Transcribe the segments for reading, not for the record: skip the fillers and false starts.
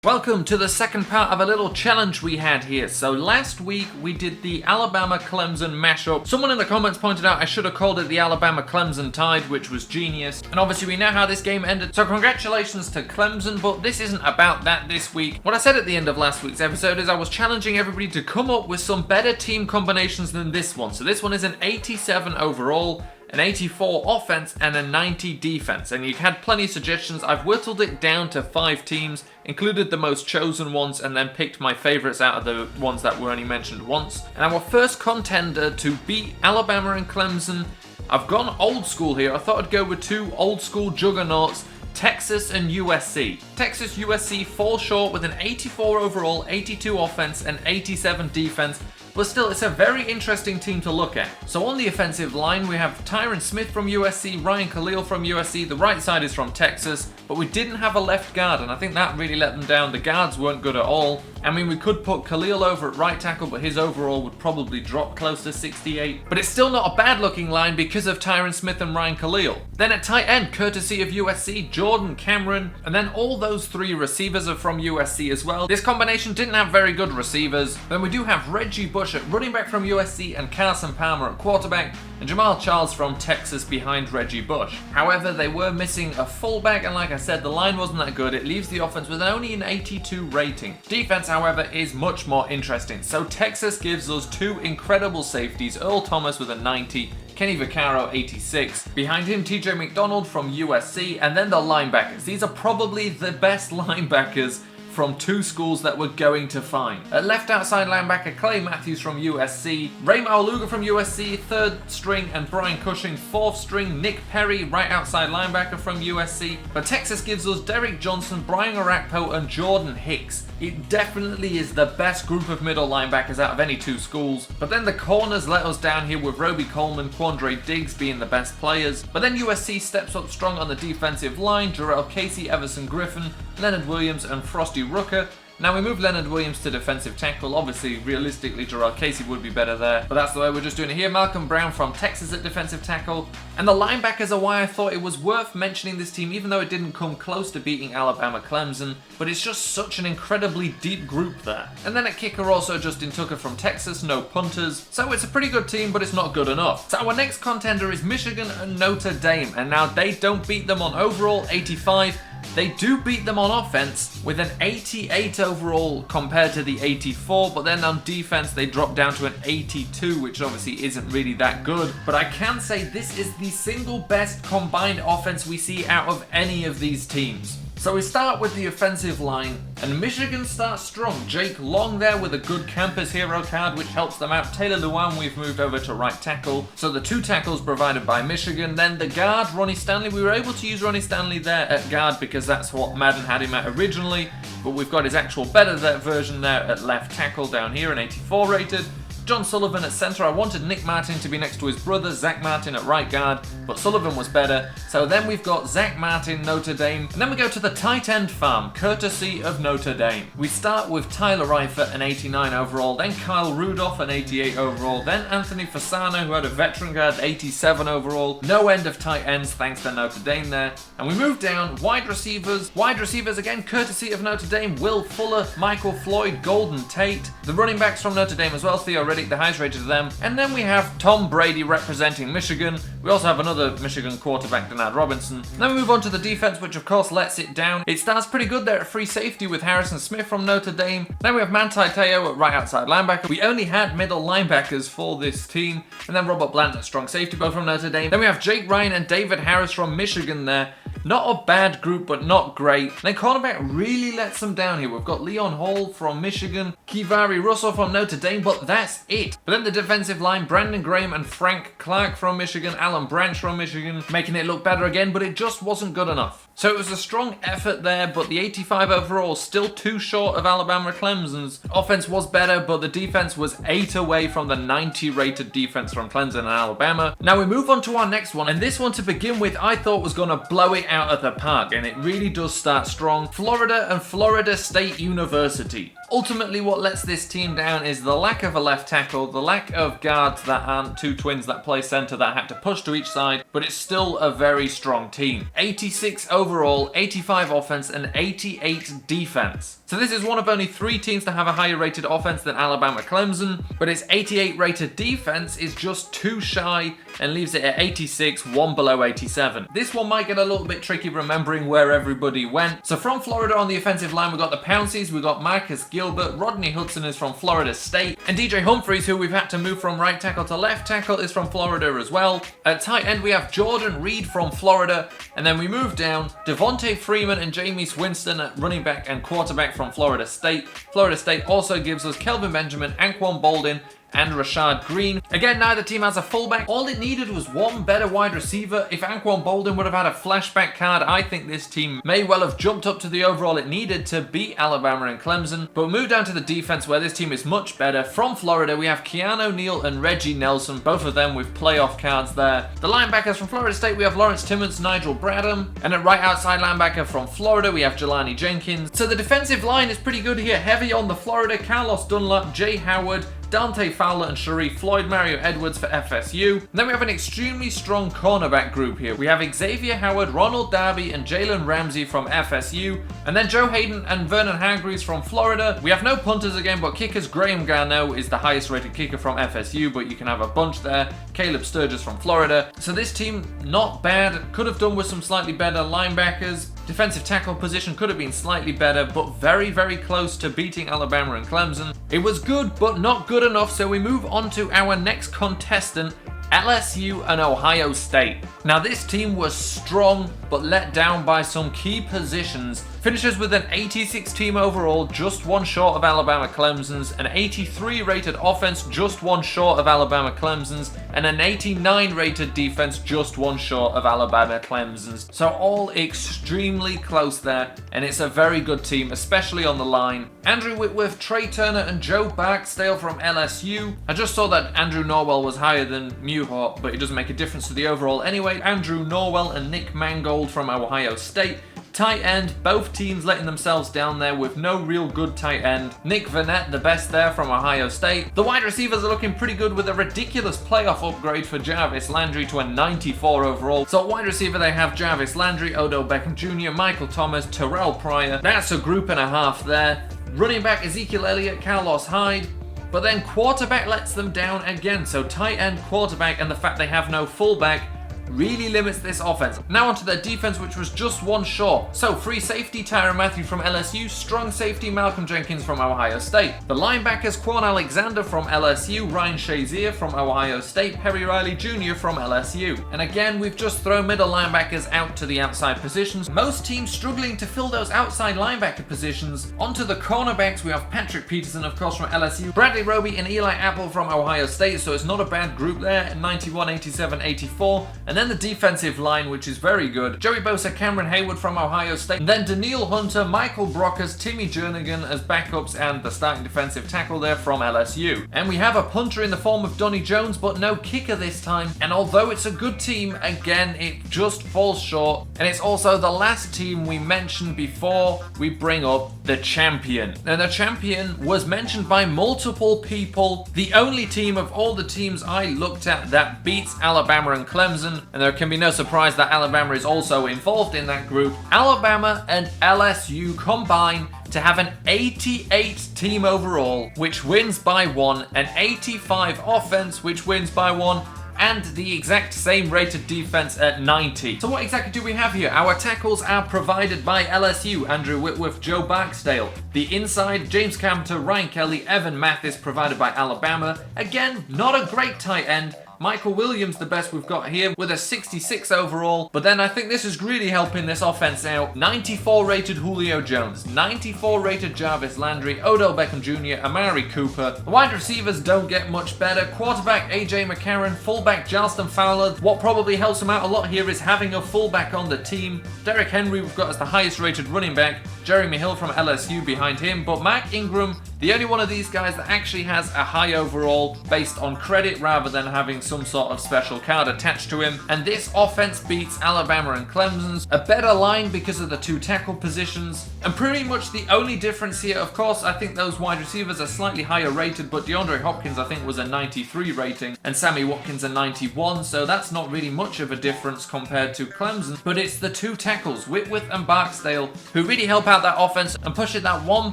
Welcome to the second part of a little challenge we had here. So last week we did the Alabama-Clemson mashup. Someone in the comments pointed out I should have called it the Alabama-Clemson Tide, which was genius. And obviously we know how this game ended, so congratulations to Clemson, but this isn't about that this week. What I said at the end of last week's episode is I was challenging everybody to come up with some better team combinations than this one. So this one is an 87 overall, an 84 offense, and a 90 defense. And you had plenty of suggestions. I've whittled it down to 5 teams, included the most chosen ones, and then picked my favorites out of the ones that were only mentioned once. And our first contender to beat Alabama and Clemson, I've gone old school here. I thought I'd go with 2 old school juggernauts, Texas and USC. Texas USC fall short with an 84 overall, 82 offense, and 87 defense. But still, it's a very interesting team to look at. So on the offensive line, we have Tyron Smith from USC, Ryan Khalil from USC, the right side is from Texas, but we didn't have a left guard, and I think that really let them down. The guards weren't good at all. I mean, we could put Khalil over at right tackle, but his overall would probably drop close to 68. But it's still not a bad looking line because of Tyron Smith and Ryan Khalil. Then at tight end, courtesy of USC, Jordan Cameron, and then all those 3 receivers are from USC as well. This combination didn't have very good receivers. Then we do have Reggie Bush at running back from USC and Carson Palmer at quarterback, and Jamal Charles from Texas behind Reggie Bush. However, they were missing a fullback, and like I said, the line wasn't that good. It leaves the offense with only an 82 rating. Defense, however, is much more interesting. So Texas gives us 2 incredible safeties, Earl Thomas with a 90, Kenny Vaccaro 86. Behind him, TJ McDonald from USC, and then the linebackers. These are probably the best linebackers from 2 schools that we're going to find. At left outside linebacker, Clay Matthews from USC, Ray Maualuga from USC, 3rd string, and Brian Cushing, 4th string, Nick Perry, right outside linebacker from USC. But Texas gives us Derek Johnson, Brian Orakpo, and Jordan Hicks. It definitely is the best group of middle linebackers out of any 2 schools. But then the corners let us down here with Roby Coleman, Quandre Diggs being the best players. But then USC steps up strong on the defensive line, Jarrell Casey, Everson Griffin, Leonard Williams, and Frosty Rucker. Now we move Leonard Williams to defensive tackle. Obviously, realistically, Jarrell Casey would be better there, but that's the way we're just doing it here. Malcolm Brown from Texas at defensive tackle. And the linebackers are why I thought it was worth mentioning this team, even though it didn't come close to beating Alabama-Clemson, but it's just such an incredibly deep group there. And then at kicker also Justin Tucker from Texas, no punters. So it's a pretty good team, but it's not good enough. So our next contender is Michigan and Notre Dame, and now they don't beat them on overall, 85. They do beat them on offense with an 88 overall compared to the 84, but then on defense they drop down to an 82, which obviously isn't really that good. But I can say this is the single best combined offense we see out of any of these teams. So we start with the offensive line, and Michigan starts strong. Jake Long there with a good campus hero card, which helps them out. Taylor Lewan, we've moved over to right tackle. So the 2 tackles provided by Michigan. Then the guard, Ronnie Stanley. We were able to use Ronnie Stanley there at guard because that's what Madden had him at originally. But we've got his actual better version there at left tackle down here, an 84 rated. John Sullivan at center. I wanted Nick Martin to be next to his brother Zach Martin at right guard, but Sullivan was better. So then we've got Zach Martin, Notre Dame, and then we go to the tight end farm, courtesy of Notre Dame. We start with Tyler Eifert, an 89 overall, then Kyle Rudolph, an 88 overall, then Anthony Fasano, who had a veteran guard, 87 overall. No end of tight ends thanks to Notre Dame there. And we move down, wide receivers. Wide receivers again, courtesy of Notre Dame, Will Fuller, Michael Floyd, Golden Tate. The running backs from Notre Dame as well, Theo Riddick, the highest rated of them. And then we have Tom Brady representing Michigan. We also have another Michigan quarterback, Denard Robinson. Then we move on to the defense, which of course lets it down. It starts pretty good there at free safety with Harrison Smith from Notre Dame. Then we have Manti Te'o at right outside linebacker. We only had middle linebackers for this team. And then Robert Blanton at strong safety, both from Notre Dame. Then we have Jake Ryan and David Harris from Michigan there. Not a bad group, but not great. Then cornerback really lets them down here. We've got Leon Hall from Michigan, Kivari Russell from Notre Dame, but that's it. But then the defensive line, Brandon Graham and Frank Clark from Michigan, Alan Branch from Michigan, making it look better again, but it just wasn't good enough. So it was a strong effort there, but the 85 overall still too short of Alabama-Clemson's. Offense was better, but the defense was 8 away from the 90 rated defense from Clemson and Alabama. Now we move on to our next one, and this one to begin with I thought was going to blow it out of the park, and it really does start strong. Florida and Florida State University. Ultimately, what lets this team down is the lack of a left tackle, the lack of guards that aren't 2 twins that play center that have to push to each side, but it's still a very strong team. 86 overall, 85 offense, and 88 defense. So this is one of only 3 teams to have a higher rated offense than Alabama Clemson, but its 88 rated defense is just too shy and leaves it at 86, one below 87. This one might get a little bit tricky remembering where everybody went. So from Florida on the offensive line, we got the Pounceys, we got Marcus Gilbert, Rodney Hudson is from Florida State, and DJ Humphries, who we've had to move from right tackle to left tackle, is from Florida as well. At tight end, we have Jordan Reed from Florida, and then we move down, Devontae Freeman and Jameis Winston at running back and quarterback from Florida State. Florida State also gives us Kelvin Benjamin, Anquan Boldin, and Rashad Green. Again, neither team has a fullback. All it needed was one better wide receiver. If Anquan Boldin would have had a flashback card, I think this team may well have jumped up to the overall it needed to beat Alabama and Clemson. But we move down to the defense where this team is much better. From Florida, we have Keanu Neal and Reggie Nelson, both of them with playoff cards there. The linebackers from Florida State, we have Lawrence Timmons, Nigel Bradham, and at right outside linebacker from Florida, we have Jelani Jenkins. So the defensive line is pretty good here. Heavy on the Florida, Carlos Dunlap, Jay Howard, Dante Fowler and Sharif Floyd, Mario Edwards for FSU. And then we have an extremely strong cornerback group here. We have Xavier Howard, Ronald Darby, and Jalen Ramsey from FSU. And then Joe Hayden and Vernon Hargreaves from Florida. We have no punters again, but kickers. Graham Garneau is the highest rated kicker from FSU, but you can have a bunch there. Caleb Sturgis from Florida. So this team, not bad. Could have done with some slightly better linebackers. Defensive tackle position could have been slightly better, but very, very close to beating Alabama and Clemson. It was good, but not good enough, so we move on to our next contestant, LSU and Ohio State. Now this team was strong, but let down by some key positions. Finishes with an 86 team overall, just one short of Alabama Clemson's, an 83 rated offense, just one short of Alabama Clemson's, and an 89 rated defense, just one short of Alabama Clemson's. So all extremely close there, and it's a very good team, especially on the line. Andrew Whitworth, Trey Turner, and Joe Barksdale from LSU. I just saw that Andrew Norwell was higher than Muhart, but it doesn't make a difference to the overall anyway. Andrew Norwell and Nick Mangold from Ohio State. Tight end, both teams letting themselves down there with no real good tight end. Nick Vannett, the best there from Ohio State. The wide receivers are looking pretty good with a ridiculous playoff upgrade for Jarvis Landry to a 94 overall. So at wide receiver they have Jarvis Landry, Odell Beckham Jr., Michael Thomas, Terrell Pryor. That's a group and a half there. Running back Ezekiel Elliott, Carlos Hyde. But then quarterback lets them down again. So tight end, quarterback, and the fact they have no fullback really limits this offense. Now onto their defense, which was just one short. So free safety Tyrann Mathieu from LSU, strong safety Malcolm Jenkins from Ohio State. The linebackers Quan Alexander from LSU, Ryan Shazier from Ohio State, Perry Riley Jr. from LSU. And again, we've just thrown middle linebackers out to the outside positions. Most teams struggling to fill those outside linebacker positions. Onto the cornerbacks, we have Patrick Peterson, of course, from LSU, Bradley Roby and Eli Apple from Ohio State, so it's not a bad group there, 91, 87, 84. And then the defensive line, which is very good. Joey Bosa, Cameron Hayward from Ohio State. And then Daniil Hunter, Michael Brockers, Timmy Jernigan as backups, and the starting defensive tackle there from LSU. And we have a punter in the form of Donnie Jones, but no kicker this time. And although it's a good team, again, it just falls short. And it's also the last team we mentioned before we bring up the champion. Now, the champion was mentioned by multiple people. The only team of all the teams I looked at that beats Alabama and Clemson, and there can be no surprise that Alabama is also involved in that group. Alabama and LSU combine to have an 88 team overall, which wins by one, an 85 offense, which wins by one, and the exact same rated defense at 90. So what exactly do we have here? Our tackles are provided by LSU, Andrew Whitworth, Joe Barksdale. The inside, James Carpenter, Ryan Kelly, Evan Mathis, provided by Alabama. Again, not a great tight end. Michael Williams, the best we've got here, with a 66 overall. But then I think this is really helping this offense out. 94 rated Julio Jones, 94 rated Jarvis Landry, Odell Beckham Jr., Amari Cooper. The wide receivers don't get much better. Quarterback AJ McCarron, fullback Charleston Fowler. What probably helps him out a lot here is having a fullback on the team. Derrick Henry we've got as the highest rated running back. Jeremy Hill from LSU behind him, but Mark Ingram, The only one of these guys that actually has a high overall based on credit rather than having some sort of special card attached to him. And this offense beats Alabama and Clemson's. A better line because of the 2 tackle positions. And pretty much the only difference here, of course, I think those wide receivers are slightly higher rated, but DeAndre Hopkins I think was a 93 rating and Sammy Watkins a 91, so that's not really much of a difference compared to Clemson. But it's the 2 tackles, Whitworth and Barksdale, who really help out that offense and push it that 1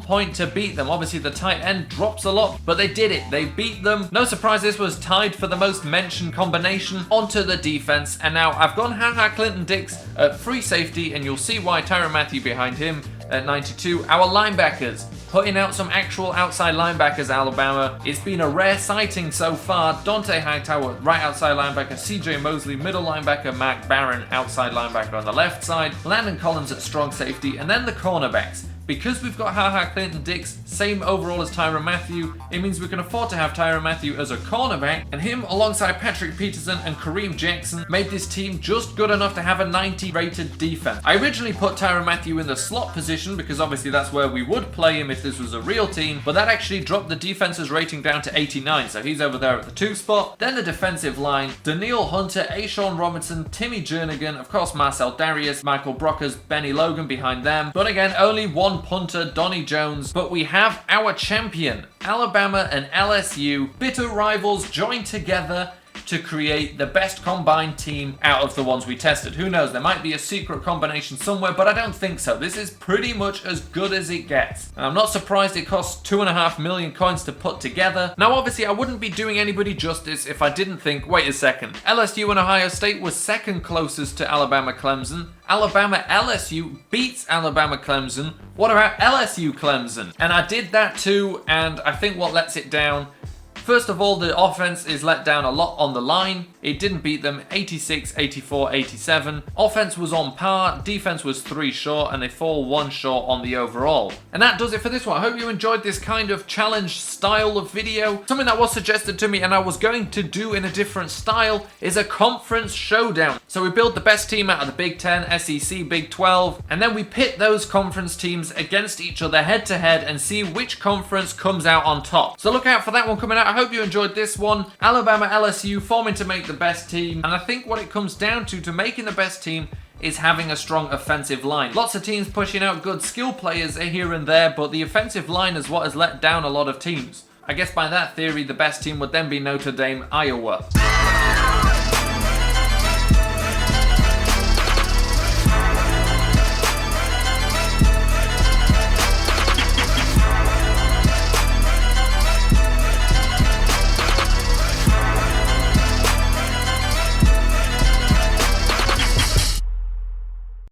point to beat them. Obviously the tight end drops a lot, but they did it. They beat them. No surprise this was tied for the most mentioned combination. Onto the defense, and now I've gone Clinton Dix at free safety, and you'll see why. Tyrann Mathieu behind him at 92. Our linebackers, putting out some actual outside linebackers, Alabama. It's been a rare sighting so far. Dante Hightower, right outside linebacker. CJ Mosley, middle linebacker. Mac Barron, outside linebacker on the left side. Landon Collins at strong safety. And then the cornerbacks. Because we've got Clinton Dix, same overall as Tyrann Mathieu, it means we can afford to have Tyrann Mathieu as a cornerback, and him alongside Patrick Peterson and Kareem Jackson made this team just good enough to have a 90 rated defense. I originally put Tyrann Mathieu in the slot position because obviously that's where we would play him if this was a real team, but that actually dropped the defense's rating down to 89, so he's over there at the 2 spot. Then the defensive line, Danielle Hunter, Ashawn Robinson, Timmy Jernigan, of course Marcel Darius, Michael Brockers, Benny Logan behind them, but again only one punter, Donnie Jones. But we have our champion. Alabama and LSU, bitter rivals, joined together to create the best combined team out of the ones we tested. Who knows, there might be a secret combination somewhere, but I don't think so. This is pretty much as good as it gets. And I'm not surprised it costs 2.5 million coins to put together. Now obviously I wouldn't be doing anybody justice if I didn't think, wait a second, LSU and Ohio State was second closest to Alabama Clemson. Alabama LSU beats Alabama Clemson. What about LSU Clemson? And I did that too, and I think what lets it down, first of all, the offense is let down a lot on the line. It didn't beat them 86, 84, 87. Offense was on par, defense was 3 short, and they fall 1 short on the overall. And that does it for this one. I hope you enjoyed this kind of challenge style of video. Something that was suggested to me and I was going to do in a different style is a conference showdown. So we build the best team out of the Big 10, SEC, Big 12, and then we pit those conference teams against each other head to head and see which conference comes out on top. So look out for that one coming out. I hope you enjoyed this one. Alabama LSU forming to make the best team, and I think what it comes down to making the best team is having a strong offensive line. Lots of teams pushing out good skill players here and there, but the offensive line is what has let down a lot of teams. I guess by that theory, the best team would then be Notre Dame, Iowa.